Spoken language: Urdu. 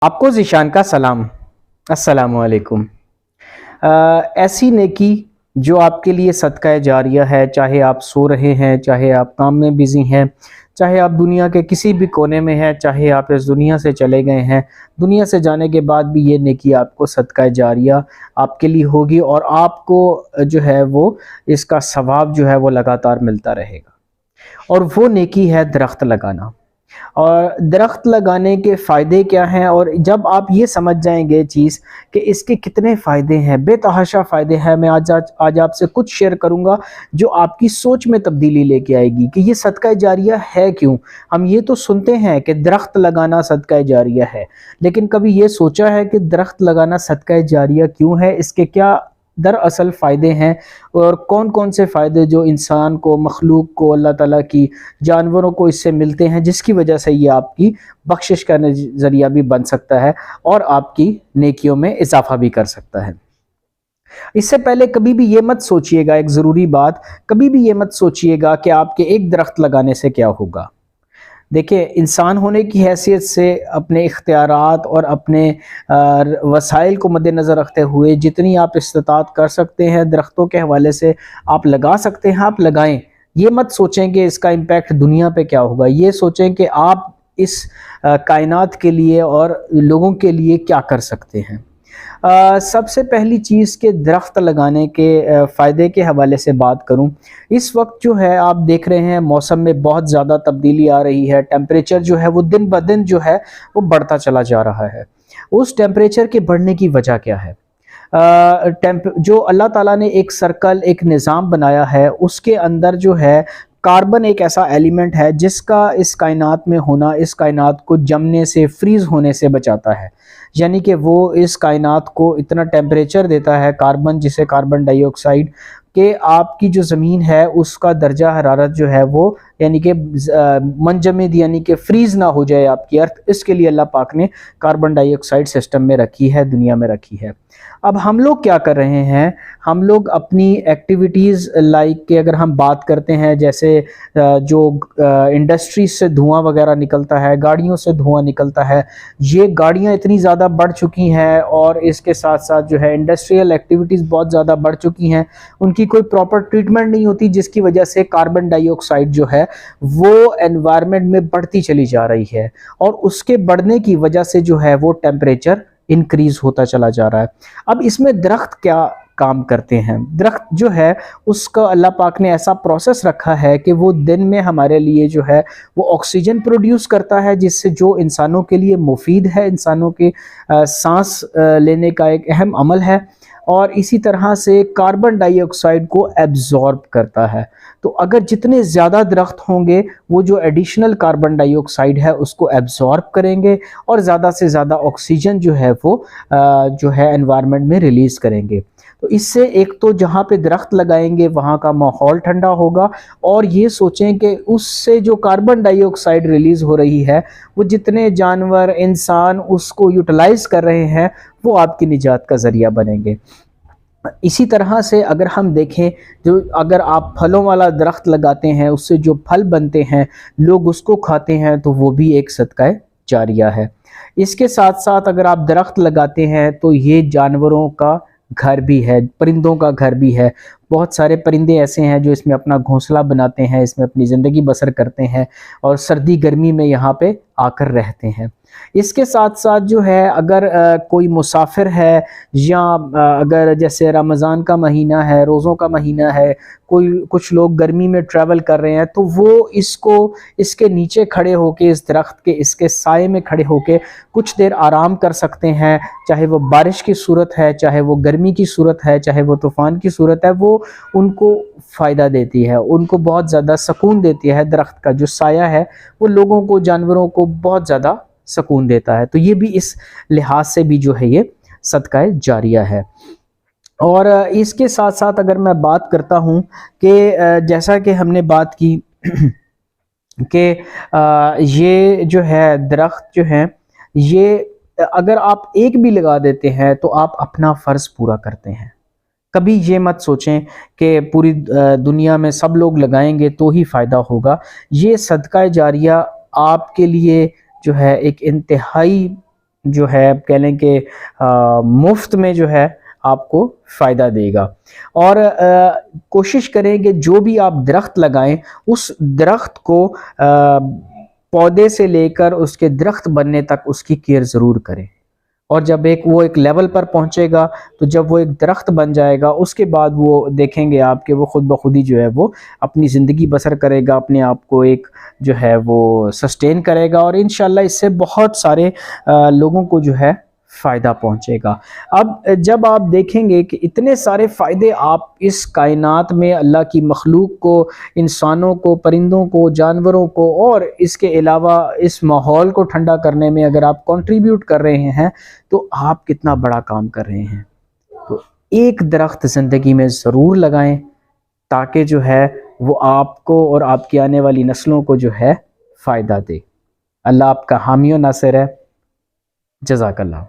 آپ کو ذیشان کا سلام، السلام علیکم۔ ایسی نیکی جو آپ کے لیے صدقہ جاریہ ہے، چاہے آپ سو رہے ہیں، چاہے آپ کام میں بزی ہیں، چاہے آپ دنیا کے کسی بھی کونے میں ہیں، چاہے آپ اس دنیا سے چلے گئے ہیں، دنیا سے جانے کے بعد بھی یہ نیکی آپ کو صدقہ جاریہ آپ کے لیے ہوگی، اور آپ کو جو ہے وہ اس کا ثواب جو ہے وہ لگاتار ملتا رہے گا۔ اور وہ نیکی ہے درخت لگانا۔ اور درخت لگانے کے فائدے کیا ہیں، اور جب آپ یہ سمجھ جائیں گے چیز کہ اس کے کتنے فائدے ہیں، بے تحاشا فائدے ہیں، میں آج آپ سے کچھ شیئر کروں گا جو آپ کی سوچ میں تبدیلی لے کے آئے گی کہ یہ صدقہ جاریہ ہے کیوں۔ ہم یہ تو سنتے ہیں کہ درخت لگانا صدقہ جاریہ ہے، لیکن کبھی یہ سوچا ہے کہ درخت لگانا صدقہ جاریہ کیوں ہے، اس کے کیا دراصل فائدے ہیں، اور کون کون سے فائدے جو انسان کو، مخلوق کو، اللہ تعالیٰ کی جانوروں کو اس سے ملتے ہیں، جس کی وجہ سے یہ آپ کی بخشش کا ذریعہ بھی بن سکتا ہے اور آپ کی نیکیوں میں اضافہ بھی کر سکتا ہے۔ اس سے پہلے کبھی بھی یہ مت سوچئے گا، ایک ضروری بات، کبھی بھی یہ مت سوچئے گا کہ آپ کے ایک درخت لگانے سے کیا ہوگا۔ دیکھیں، انسان ہونے کی حیثیت سے اپنے اختیارات اور اپنے وسائل کو مد نظر رکھتے ہوئے جتنی آپ استطاعت کر سکتے ہیں درختوں کے حوالے سے آپ لگا سکتے ہیں، آپ لگائیں۔ یہ مت سوچیں کہ اس کا امپیکٹ دنیا پہ کیا ہوگا، یہ سوچیں کہ آپ اس کائنات کے لیے اور لوگوں کے لیے کیا کر سکتے ہیں۔ سب سے پہلی چیز کہ درخت لگانے کے فائدے کے حوالے سے بات کروں، اس وقت جو ہے آپ دیکھ رہے ہیں موسم میں بہت زیادہ تبدیلی آ رہی ہے، ٹیمپریچر جو ہے وہ دن بدن جو ہے وہ بڑھتا چلا جا رہا ہے۔ اس ٹیمپریچر کے بڑھنے کی وجہ کیا ہے؟ جو اللہ تعالیٰ نے ایک سرکل، ایک نظام بنایا ہے، اس کے اندر جو ہے کاربن ایک ایسا ایلیمنٹ ہے جس کا اس کائنات میں ہونا اس کائنات کو جمنے سے، فریز ہونے سے بچاتا ہے۔ یعنی کہ وہ اس کائنات کو اتنا ٹیمپریچر دیتا ہے، کاربن، جسے کاربن ڈائی آکسائیڈ، کہ آپ کی جو زمین ہے اس کا درجہ حرارت جو ہے وہ یعنی کہ منجمد، یعنی کہ فریز نہ ہو جائے آپ کی ارتھ۔ اس کے لیے اللہ پاک نے کاربن ڈائی آکسائیڈ سسٹم میں رکھی ہے، دنیا میں رکھی ہے۔ اب ہم لوگ کیا کر رہے ہیں، ہم لوگ اپنی ایکٹیویٹیز لائک کہ اگر ہم بات کرتے ہیں جیسے جو انڈسٹریز سے دھواں وغیرہ نکلتا ہے، گاڑیوں سے دھواں نکلتا ہے، یہ گاڑیاں اتنی زیادہ بڑھ چکی ہیں، اور اس کے ساتھ ساتھ جو ہے انڈسٹریل ایکٹیویٹیز بہت زیادہ بڑھ چکی ہیں، ان کی کوئی پراپر ٹریٹمنٹ نہیں ہوتی، جس کی وجہ سے کاربن ڈائی آکسائیڈ جو ہے وہ انوائرمنٹ میں بڑھتی چلی جا رہی ہے، اور اس کے بڑھنے کی وجہ سے جو ہے وہ ٹیمپریچر انکریز ہوتا چلا جا رہا ہے۔ اب اس میں درخت کیا کام کرتے ہیں؟ درخت جو ہے اس کا اللہ پاک نے ایسا پروسیس رکھا ہے کہ وہ دن میں ہمارے لیے جو ہے وہ آکسیجن پروڈیوس کرتا ہے، جس سے جو انسانوں کے لیے مفید ہے، انسانوں کے سانس لینے کا ایک اہم عمل ہے، اور اسی طرح سے کاربن ڈائی آکسائیڈ کو ایبزارب کرتا ہے۔ تو اگر جتنے زیادہ درخت ہوں گے، وہ جو ایڈیشنل کاربن ڈائی آکسائیڈ ہے اس کو ایبزارب کریں گے، اور زیادہ سے زیادہ آکسیجن جو ہے وہ جو ہے انوائرمنٹ میں ریلیز کریں گے۔ تو اس سے ایک تو جہاں پہ درخت لگائیں گے وہاں کا ماحول ٹھنڈا ہوگا، اور یہ سوچیں کہ اس سے جو کاربن ڈائی آکسائیڈ ریلیز ہو رہی ہے، وہ جتنے جانور، انسان اس کو یوٹیلائز کر رہے ہیں، وہ آپ کی نجات کا ذریعہ بنیں گے۔ اسی طرح سے اگر ہم دیکھیں، اگر آپ پھلوں والا درخت لگاتے ہیں، اس سے جو پھل بنتے ہیں، لوگ اس کو کھاتے ہیں، تو وہ بھی ایک صدقہ جاریہ ہے۔ اس کے ساتھ ساتھ اگر آپ درخت لگاتے ہیں تو یہ جانوروں کا گھر بھی ہے، پرندوں کا گھر بھی ہے۔ بہت سارے پرندے ایسے ہیں جو اس میں اپنا گھونسلہ بناتے ہیں، اس میں اپنی زندگی بسر کرتے ہیں، اور سردی گرمی میں یہاں پہ آ کر رہتے ہیں۔ اس کے ساتھ ساتھ جو ہے اگر کوئی مسافر ہے، یا اگر جیسے رمضان کا مہینہ ہے، روزوں کا مہینہ ہے، کچھ لوگ گرمی میں ٹریول کر رہے ہیں، تو وہ اس کے نیچے کھڑے ہو کے، اس درخت کے، اس کے سائے میں کھڑے ہو کے کچھ دیر آرام کر سکتے ہیں، چاہے وہ بارش کی صورت ہے، چاہے وہ گرمی کی صورت ہے، چاہے وہ طوفان کی صورت ہے، وہ ان کو فائدہ دیتی ہے، ان کو بہت زیادہ سکون دیتی ہے۔ درخت کا جو سایہ ہے وہ لوگوں کو، جانوروں کو بہت زیادہ سکون دیتا ہے۔ تو یہ بھی اس لحاظ سے بھی جو ہے یہ صدقہ جاریہ ہے۔ اور اس کے ساتھ ساتھ اگر میں بات کرتا ہوں کہ جیسا کہ ہم نے بات کی کہ یہ جو ہے درخت جو ہیں، یہ اگر آپ ایک بھی لگا دیتے ہیں تو آپ اپنا فرض پورا کرتے ہیں۔ کبھی یہ مت سوچیں کہ پوری دنیا میں سب لوگ لگائیں گے تو ہی فائدہ ہوگا۔ یہ صدقہ جاریہ آپ کے لیے جو ہے ایک انتہائی جو ہے کہہ لیں کہ مفت میں جو ہے آپ کو فائدہ دے گا. اور کوشش کریں کہ جو بھی آپ درخت لگائیں اس درخت کو پودے سے لے کر اس کے درخت بننے تک اس کی کیئر ضرور کریں. اور جب وہ ایک لیول پر پہنچے گا تو جب وہ ایک درخت بن جائے گا اس کے بعد وہ دیکھیں گے آپ کہ وہ خود بخود ہی جو ہے وہ اپنی زندگی بسر کرے گا، اپنے آپ کو ایک جو ہے وہ سسٹین کرے گا، اور انشاءاللہ اس سے بہت سارے لوگوں کو جو ہے فائدہ پہنچے گا. اب جب آپ دیکھیں گے کہ اتنے سارے فائدے آپ اس کائنات میں اللہ کی مخلوق کو، انسانوں کو، پرندوں کو، جانوروں کو، اور اس کے علاوہ اس ماحول کو ٹھنڈا کرنے میں اگر آپ کنٹریبیوٹ کر رہے ہیں تو آپ کتنا بڑا کام کر رہے ہیں. تو ایک درخت زندگی میں ضرور لگائیں تاکہ جو ہے وہ آپ کو اور آپ کی آنے والی نسلوں کو جو ہے فائدہ دے. اللہ آپ کا حامی و ناصر ہے. جزاک اللہ.